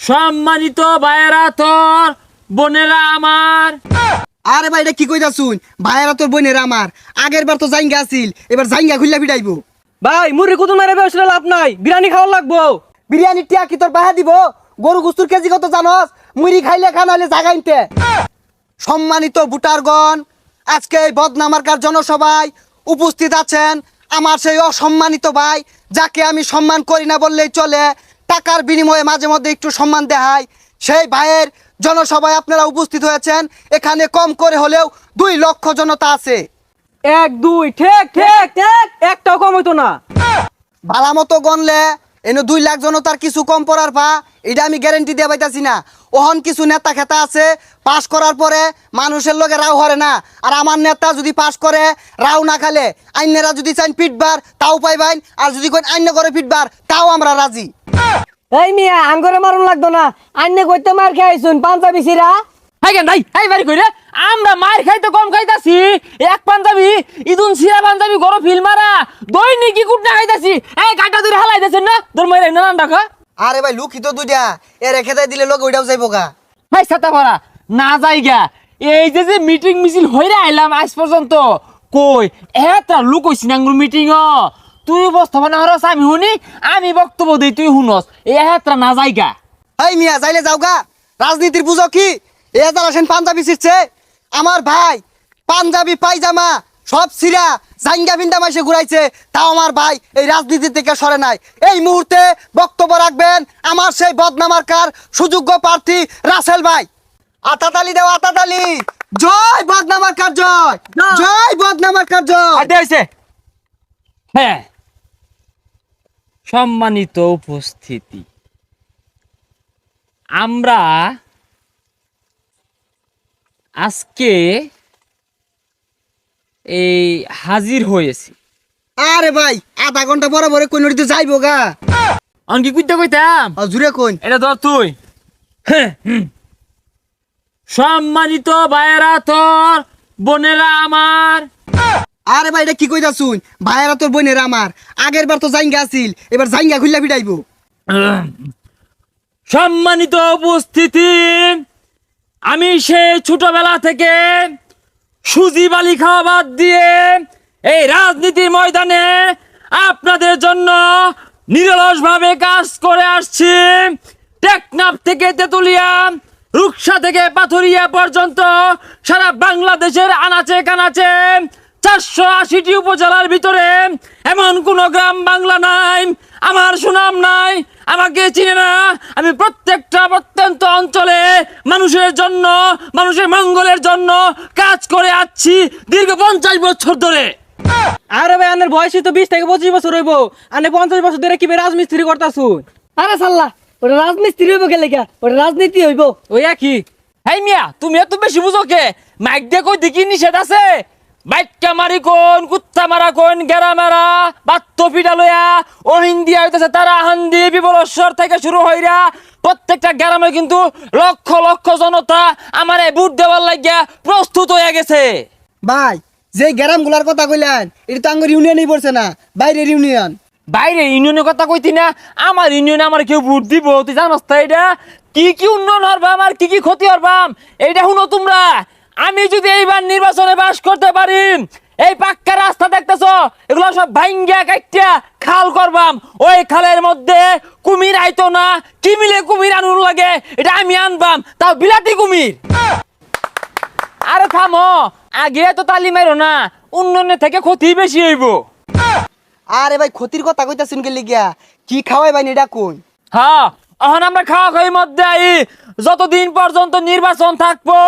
সম্মানিত ভাইয়েরা তোর বোনেরা আমার। আরে ভাই এটা কি কইতা শুন, ভাইয়েরা তোর বোনের আমার। আগের বার তো জাইঙ্গা আসিল, এবার জাইঙ্গা খুললা ফিটাইবো। ভাই মুড়ি কুতুন মারে বসলে লাভ নাই, বিরিয়ানি খাওয়া লাগবো। বিরিয়ানি টিয়া কি তোর বাহা দিব? গরু গুস্তুর কেজি কত জানস? মুড়ি খাইলে খানা হইলে জাগাইতে। সম্মানিত ভোটারগণ, আজকে এই বদনামার্কার জনসভায় উপস্থিত আছেন আমার সেই অসম্মানিত ভাই, যাকে আমি সম্মান করি না বললেই চলে, টাকার বিনিময়ে মাঝে মধ্যে একটু সম্মান দেখাই। সেই ভাইয়ের জনসভায় আপনারা উপস্থিত হয়েছেন। এখানে কম করে হলেও 2 লক্ষ জনতা আছে। 1 2 ঠিক ঠিক ঠিক, একটাও কম হইতো না। ভালা মতো গনলে এনে 2 লাখ জনতার কিছু কম পড়ার পা, এটা আমি গ্যারেন্টি দিয়ে পাইতাছি না। ওহন কিছু নেতা খেতা আছে পাস করার পরে মানুষের লগে রাও হরে না। আর আমার নেতা যদি পাস করে রাও না খালে, আইনেরা যদি চাইন পিটবার তাও পাইবেন, আর যদি কোন আইন করে পিটবার তাও আমরা রাজি। এই মিয়া আঙ্গরে মারুন লাগতো না, আন্নে কইতে মার খাইছুন পাঞ্জাবি সিরা। হাই কেন ভাই, হাই বাড়ি কইরে আমরা মার খাইতে কম খাইতাছি। এক পাঞ্জাবি ইদুন সিরা পাঞ্জাবি গরো ফিল মারা দৈনিক কি কুটনা খাইতাছি। এই কাটা ধরে হালাই দেছেন না তোর মাইরে নানান ডাকা। আরে ভাই লুকিত দুইটা এর খেতে দিলে লোক ওইটাও যাইব গা। ভাই ছাতা ভরা না যাইগা। এই যে মিটিং মিছিল হইরে আইলাম আজ পর্যন্ত কই এত লোক হইছি না মিটিং। তুই উপস্থাপনা হরস আমি শুনি, আমি বক্তব্য দিই তুই শুনস। এত না যাইগা। এই মিয়া যাইলে যাও গা, রাজনীতির বুঝো কি? এ যারা সেন পাঞ্জাবি ছিটছে, আমার ভাই পাঞ্জাবি পায়জামা সব সিরা জাঙ্গা বিন্দা মাসে ঘুরাইছে, তাও আমার ভাই এই রাজনীতি থেকে সরে নাই। এই মুহূর্তে বক্তব্য রাখবেন আমার সেই বদনামার্কার সুযোগ্য প্রার্থী রাসেল ভাই। আতাতালি দেও আতাতালি। জয় বদনামার্কার জয়, জয় বদনামার্কার জয়। আদে হইছে। হ্যাঁ, সম্মানিত উপস্থিতি, আমরা আজকে এই হাজির হয়েছি। আরে ভাই আধা ঘন্টা পরে পরে কোন নদীতে যাইবো গা। অনকি কইতে কইতাম জুড়ে কোন এটা ধর তুই। সম্মানিত ভাইয়েরা তোর বোনেরা আমার। আরে ভাই এটা কি কইতা শুন, ভাইয়েরা তোর বোনের আমার। আগের বার তো জাইঙ্গা আসিল, এবার জাইঙ্গা খুললা ফিটাইবো। সম্মানিত উপস্থিতি, আমি সে ছোটবেলা থেকে সুজি বালি খাওয়া বাদ দিয়ে এই রাজনীতির ময়দানে আপনাদের জন্য নিরলসভাবে কাজ করে আসছি। টেকনাফ থেকে তেতুলিয়া, রুকসা থেকে পাথুরিয়া পর্যন্ত সারা বাংলাদেশের আনাচে কানাচে 480টি উপজেলার ভিতরে এমন কোন গ্রাম বাংলা নাই আমার সুনাম নাই, আমাকে চিনে না। আমি প্রত্যেকটা প্রত্যন্ত অঞ্চলে মানুষের জন্য, মানুষের মঙ্গলের জন্য কাজ করে আসছি দীর্ঘ 50 বছর ধরে। আরে ভাই আনের বয়সই তো 20 থেকে 25 বছর হইব, আনে 50 বছর ধরে কি রাজমিস্ত্রি করতাছুন? আরে সাল্লাহ, ওটা রাজমিস্ত্রি হইব কে লেগা? ওটা রাজনীতি হইব। ওই কি? হেই মিয়া, তুমি এত বেশি বুঝো কে? মাইক দিয়ে কই দেখি নিষেধ আছে? বাইটকা মারি কোন, কুত্তা মারা কোন, গেরা মারা, বাত্ত পিটা লইয়া ও হিন্দি হইতেছে তারা হান্দি বিবলস্বর থেকে শুরু হইরা প্রত্যেকটা গ্রামে কিন্তু লক্ষ লক্ষ জনতা আমারে ভোট দেওয়ার লাগিয়া প্রস্তুত হয়ে গেছে। ভাই যে গ্রাম গুলার কথা কইলেন, এটা তো আঙ্গুর ইউনিয়নই পড়ছে না, বাইরের ইউনিয়ন। বাইরে ইউনিয়নের কথা কইতি না, আমার ইউনিয়নে আমার কেউ ভোট দিব তুই জানোস তো? এটা কি কি উন্নয়ন হরবাম আর কি কি ক্ষতি হরবাম এইটা শুনো তোমরা। আমি যদি এইবার নির্বাচনে বাস করতে পারি, এই পাক্কা রাস্তা দেখতেছ এগুলো সব ভাঙ্গা কাইটা খাল করবাম। ওই খালের মধ্যে কুমির আইতো না, কি মিলে কুমির আনুন লাগে এটা আমি আনবাম, তাও বিলাতি কুমির। আরে থামো, আগে তো তালি মারো না, উন্নয়নের থেকে ক্ষতি বেশি হইব। আরে ভাই ক্ষতির কথা কইতাছেন কে লিগিয়া? কি খাওয়াই ভাই এটা কোন? হ্যাঁ, এখন আমরা খাওয়া খাওয়ির মধ্যে আই। যতদিন পর্যন্ত নির্বাচন থাকবো,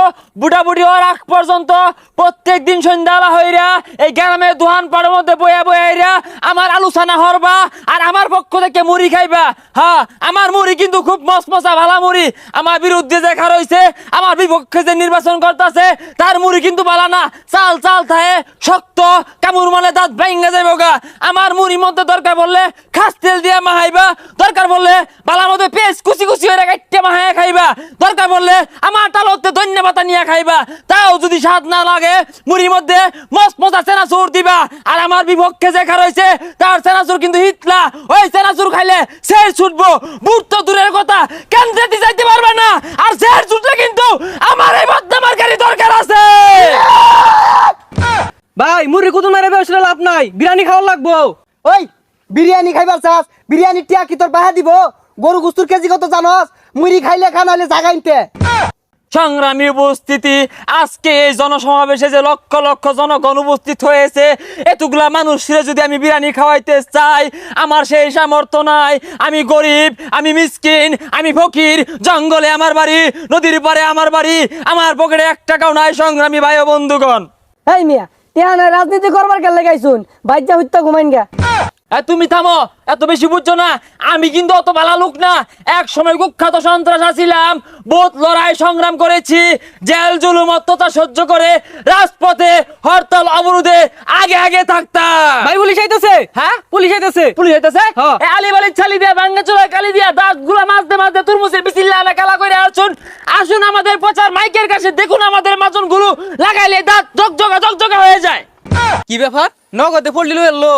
বুড়াবুড়ি হওয়ার আগ পর্যন্ত প্রত্যেক দিন সন্ধ্যাবেলা হইরা এই গ্রামের দোহান পাড়ের মধ্যে বয়া বয়া আমার আলোচনা হরবা আর আমার পক্ষ থেকে মুড়ি খাইবা। হ্যাঁ, আমার মুড়ি কিন্তু খুব মসমসা ভালা মুড়ি। আমার বিরুদ্ধে যে খার হইছে, আমার বিপক্ষে যে নির্বাচন করতেছে তার মুড়ি কিন্তু ভালা না। চাল চাল থাকে শক্ত, কামুর মানে দাঁত ভাঙ্গা যাইব গা। আমার মুড়ির মধ্যে দরকার বললে খাস তেল দিয়া মাহাইবা, দরকার বললে বালার মধ্যে পেঁয়াজ কুচি কুচি হয়ে কাটতে মাহাইয়া খাইবা, দরকার বললে করলে আমার তালতে ধন্যবাদ নিয়ে খাইবা, তাও যদি স্বাদ না লাগে মুড়ির মধ্যে মস মজা চেনাচুর দিবা। আর আমার বিপক্ষে যে খা রয়েছে তার চেনাচুর কিন্তু হিতলা, ওই চেনাচুর খাইলে শের ছুটবো। বুট তো দূরের কথা, কেন্দ্রে যাইতে পারবে না। আর শের ছুটলে কিন্তু আমার এই বদনামার গাড়ি দরকার আছে। ভাই মুড়ি কুতুল মেরে ব্যবসা লাভ নাই, বিরিয়ানি খাওয়া লাগবো। ওই বিরিয়ানি খাইবার চাস, বিরিয়ানি টিয়া কি তোর বাহা দিব? গরু গুস্তুর কেজি কত জানস? মুড়ি খাইলে খা নাহলে জাগাইতে। সংগ্রামী উপস্থিতি, আজকে এই জনসমাবেশে যে লক্ষ লক্ষ জনগণ উপস্থিত হয়েছে, এতগুলা মানুষের যদি আমি বিরিয়ানি খাওয়াইতে চাই, আমার সেই সামর্থ্য নাই। আমি গরিব, আমি মিসকিন, আমি ফকির। জঙ্গলে আমার বাড়ি, নদীর পারে আমার বাড়ি, আমার পকেটে 1 টাকাও নাই। সংগ্রামী ভাই ও বন্ধুগণ, এই মিয়া টিয়া না রাজনীতি করবার কেন লাগাইছুন? বাইজা হইতা ঘুমাইন গা। তুমি থামো, এত বেশি বুঝছো না। আমি কিন্তু অত ভালো লোক না। এক সময় কুখ্যাত সন্ত্রাস ছিলাম, বহুত লড়াই সংগ্রাম করেছি, জেল জুলুম অত্যাচার সহ্য করে রাজপথে হরতাল অবরোধে আগে আগে থাকতাম। ভাই পুলিশ আইতাছে। হ্যাঁ পুলিশ আইতাছে। পুলিশ হইতেছে হ্যাঁ। আলিবালির ছালি দিয়ে ভাঙ্গা চুলায় কালি দিয়া দাঁত গুলা মাঝতে মাঝতে তুরমুজের বিচিল্লা না কালা করে আসুন। আসুন আমাদের প্রচার মাইকের কাছে, দেখুন আমাদের মাজন গুলো লাগাইলে দাঁত জগজগা জগজগা হয়ে যায়। কি ব্যাপার? নগদে পড়লি এলো।